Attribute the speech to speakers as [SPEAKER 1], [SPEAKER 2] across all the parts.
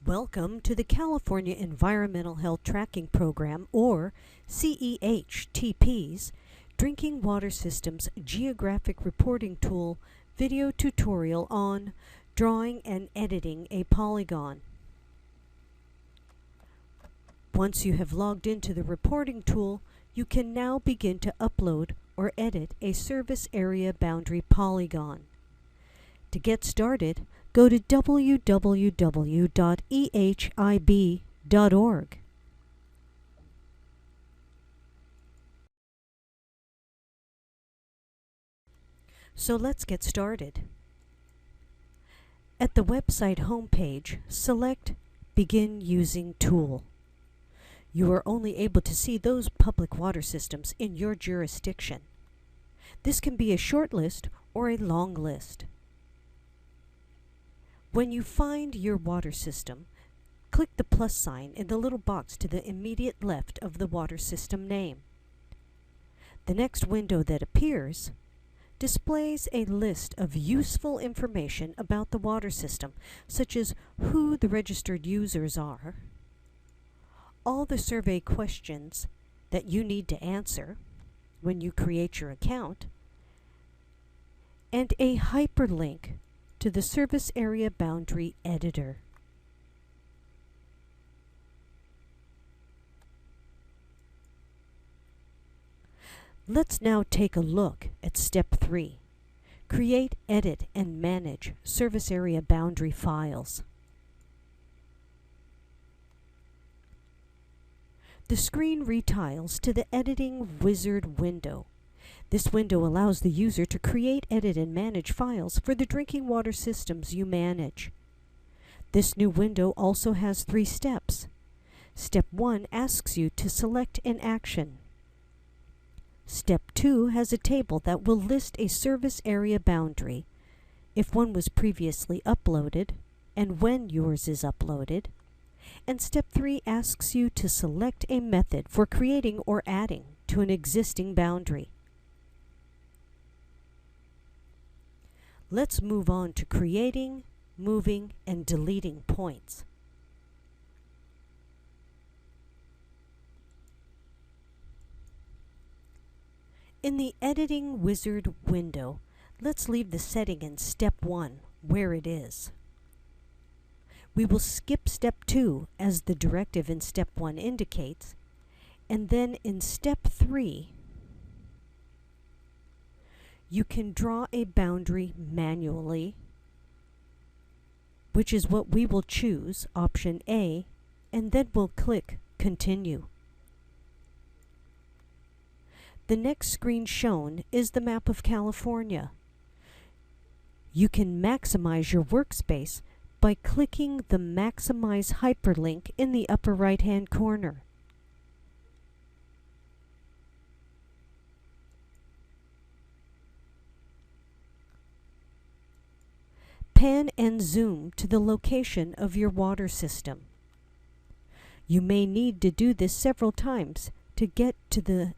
[SPEAKER 1] Welcome to the California Environmental Health Tracking Program, or CEHTP's Drinking Water Systems Geographic Reporting Tool video tutorial on drawing and editing a polygon. Once you have logged into the reporting tool, you can now begin to upload or edit a service area boundary polygon. To get started, go to www.ehib.org. So let's get started. At the website homepage, select Begin Using Tool. You are only able to see those public water systems in your jurisdiction. This can be a short list or a long list. When you find your water system, click the plus sign in the little box to the immediate left of the water system name. The next window that appears displays a list of useful information about the water system, such as who the registered users are, all the survey questions that you need to answer when you create your account, and a hyperlink to the Service Area Boundary Editor. Let's now take a look at Step 3. Create, edit, and manage Service Area Boundary files. The screen retiles to the Editing Wizard window. This window allows the user to create, edit, and manage files for the drinking water systems you manage. This new window also has 3 steps. Step 1 asks you to select an action. Step 2 has a table that will list a service area boundary, if one was previously uploaded, and when yours is uploaded. And Step 3 asks you to select a method for creating or adding to an existing boundary. Let's move on to creating, moving, and deleting points. In the Editing Wizard window, let's leave the setting in Step 1 where it is. We will skip Step 2 as the directive in Step 1 indicates, and then in Step 3, you can draw a boundary manually, which is what we will choose, option A, and then we'll click Continue. The next screen shown is the map of California. You can maximize your workspace by clicking the Maximize hyperlink in the upper right-hand corner. Pan and zoom to the location of your water system. You may need to do this several times to get to the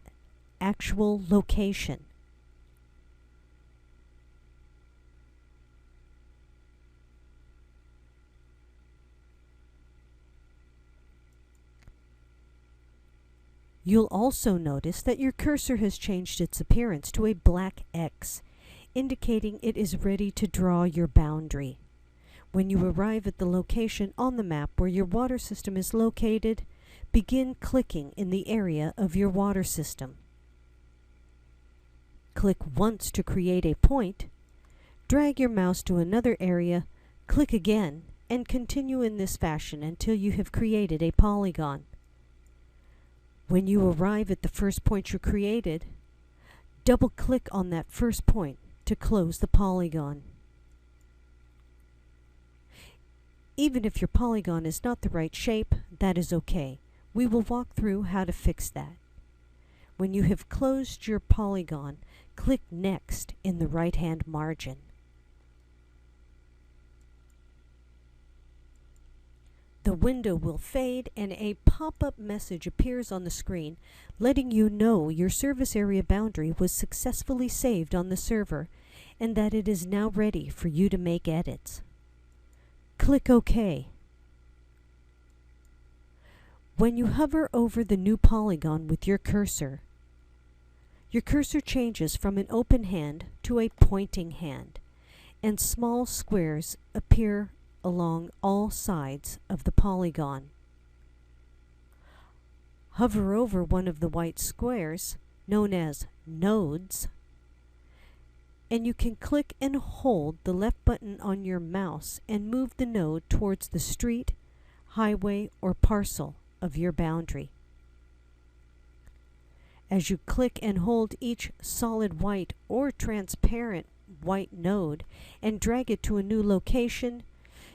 [SPEAKER 1] actual location. You'll also notice that your cursor has changed its appearance to a black X, indicating it is ready to draw your boundary. When you arrive at the location on the map where your water system is located, begin clicking in the area of your water system. Click once to create a point, drag your mouse to another area, click again, and continue in this fashion until you have created a polygon. When you arrive at the first point you created, double-click on that first point to close the polygon. Even if your polygon is not the right shape, that is okay. We will walk through how to fix that. When you have closed your polygon, click Next in the right-hand margin. The window will fade and a pop-up message appears on the screen letting you know your service area boundary was successfully saved on the server and that it is now ready for you to make edits. Click OK. When you hover over the new polygon with your cursor changes from an open hand to a pointing hand, and small squares appear along all sides of the polygon. Hover over one of the white squares, known as nodes, and you can click and hold the left button on your mouse and move the node towards the street, highway, or parcel of your boundary. As you click and hold each solid white or transparent white node and drag it to a new location,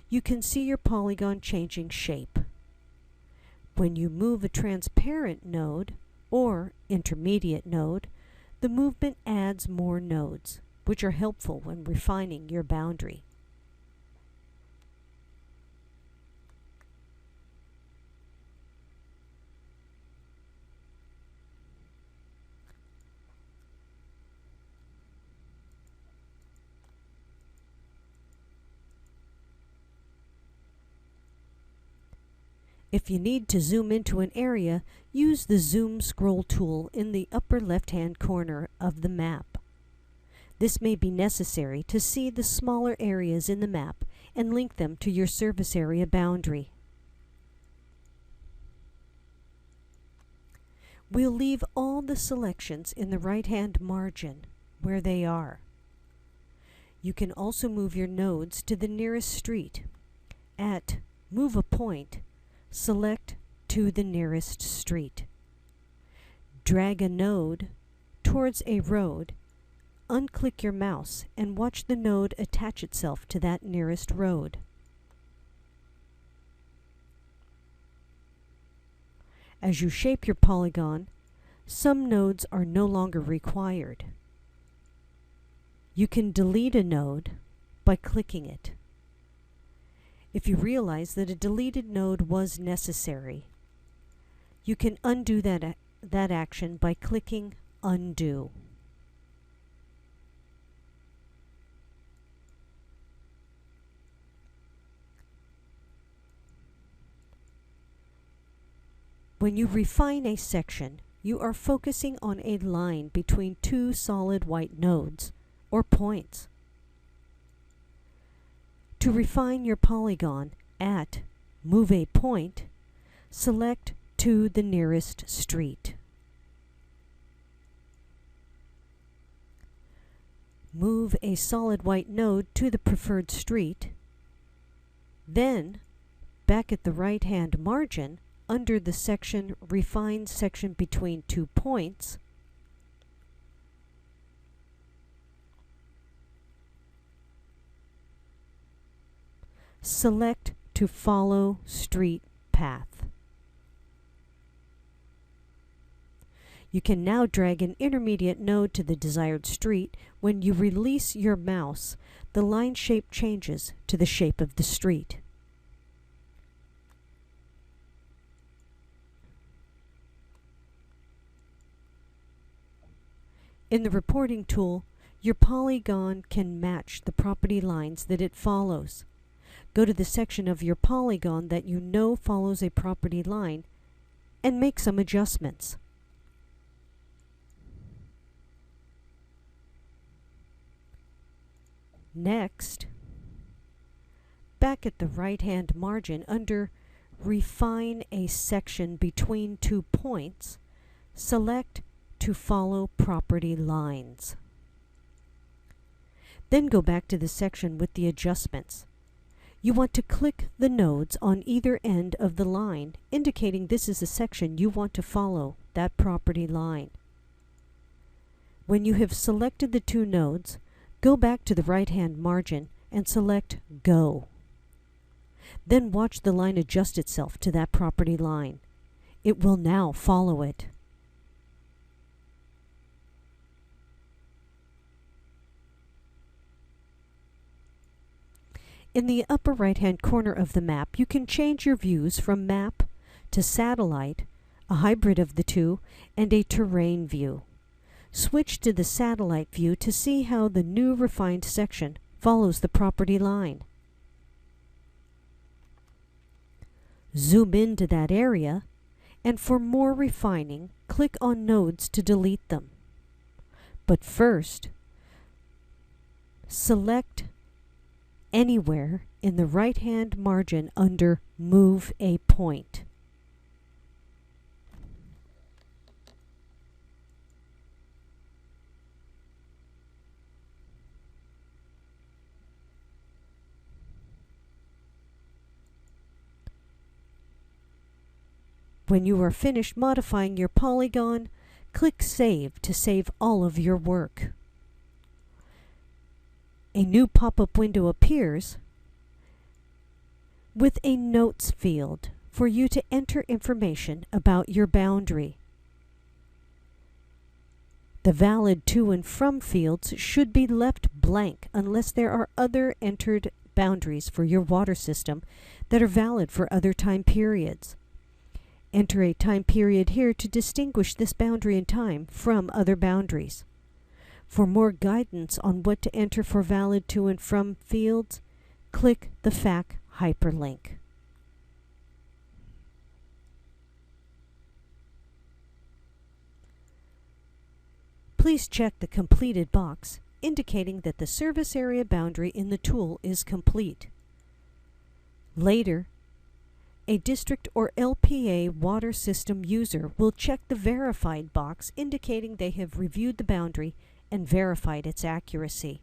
[SPEAKER 1] you can see your polygon changing shape. When you move a transparent node or intermediate node, the movement adds more nodes, which are helpful when refining your boundary. If you need to zoom into an area, use the Zoom Scroll tool in the upper left-hand corner of the map. This may be necessary to see the smaller areas in the map and link them to your service area boundary. We'll leave all the selections in the right-hand margin where they are. You can also move your nodes to the nearest street. At Move a Point, select to the nearest street. Drag a node towards a road, unclick your mouse, and watch the node attach itself to that nearest road. As you shape your polygon, some nodes are no longer required. You can delete a node by clicking it. If you realize that a deleted node was necessary, you can undo that action by clicking Undo. When you refine a section, you are focusing on a line between two solid white nodes, or points. To refine your polygon, at Move a Point, select to the nearest street. Move a solid white node to the preferred street. Then, back at the right-hand margin, under the section Refine Section Between Two Points, select to Follow Street Path. You can now drag an intermediate node to the desired street. When you release your mouse, the line shape changes to the shape of the street. In the reporting tool, your polygon can match the property lines that it follows. Go to the section of your polygon that you know follows a property line and make some adjustments. Next, back at the right-hand margin under Refine a Section Between Two Points, select to Follow Property Lines. Then go back to the section with the adjustments. You want to click the nodes on either end of the line, indicating this is a section you want to follow that property line. When you have selected the two nodes, go back to the right-hand margin and select Go. Then watch the line adjust itself to that property line. It will now follow it. In the upper right-hand corner of the map, you can change your views from map to satellite, a hybrid of the two, and a terrain view. Switch to the satellite view to see how the new refined section follows the property line. Zoom into that area And for more refining, click on nodes to delete them. But first, select anywhere in the right-hand margin under Move a Point. When you are finished modifying your polygon, click Save to save all of your work. A new pop-up window appears with a Notes field for you to enter information about your boundary. The valid to and from fields should be left blank unless there are other entered boundaries for your water system that are valid for other time periods. Enter a time period here to distinguish this boundary in time from other boundaries. For more guidance on what to enter for valid to and from fields, click the FAQ hyperlink. Please check the completed box indicating that the service area boundary in the tool is complete. Later, a district or LPA water system user will check the verified box indicating they have reviewed the boundary and verified its accuracy.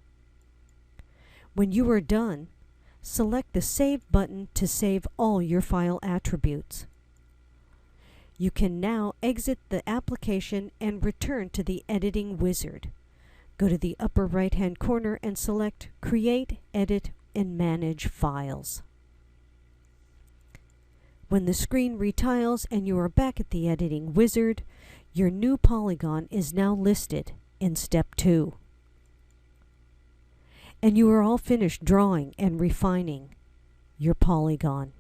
[SPEAKER 1] When you are done, select the Save button to save all your file attributes. You can now exit the application and return to the editing wizard. Go to the upper right-hand corner and select Create, Edit, and Manage Files. When the screen retiles and you are back at the editing wizard, your new polygon is now listed in Step 2. And you are all finished drawing and refining your polygon.